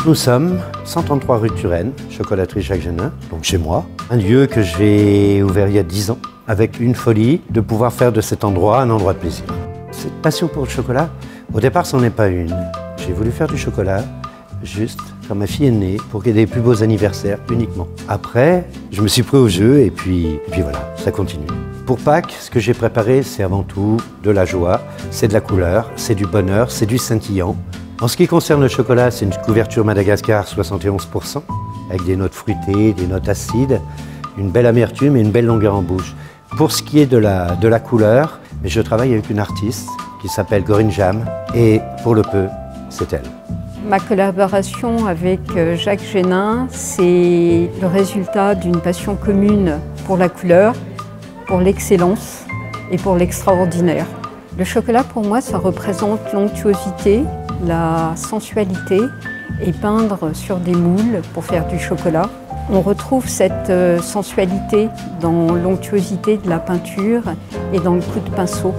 Nous sommes 133 rue de Turenne, chocolaterie Jacques Génin, donc chez moi. Un lieu que j'ai ouvert il y a 10 ans, avec une folie de pouvoir faire de cet endroit un endroit de plaisir. Cette passion pour le chocolat, au départ, c'en est pas une. J'ai voulu faire du chocolat, juste quand ma fille est née, pour qu'il y ait des plus beaux anniversaires uniquement. Après, je me suis pris au jeu et puis voilà, ça continue. Pour Pâques, ce que j'ai préparé, c'est avant tout de la joie, c'est de la couleur, c'est du bonheur, c'est du scintillant. En ce qui concerne le chocolat, c'est une couverture Madagascar 71%, avec des notes fruitées, des notes acides, une belle amertume et une belle longueur en bouche. Pour ce qui est de la couleur, je travaille avec une artiste qui s'appelle Corinne Jam, et pour le peu, c'est elle. Ma collaboration avec Jacques Génin, c'est le résultat d'une passion commune pour la couleur, pour l'excellence et pour l'extraordinaire. Le chocolat, pour moi, ça représente l'onctuosité, la sensualité, et peindre sur des moules pour faire du chocolat. On retrouve cette sensualité dans l'onctuosité de la peinture et dans le coup de pinceau.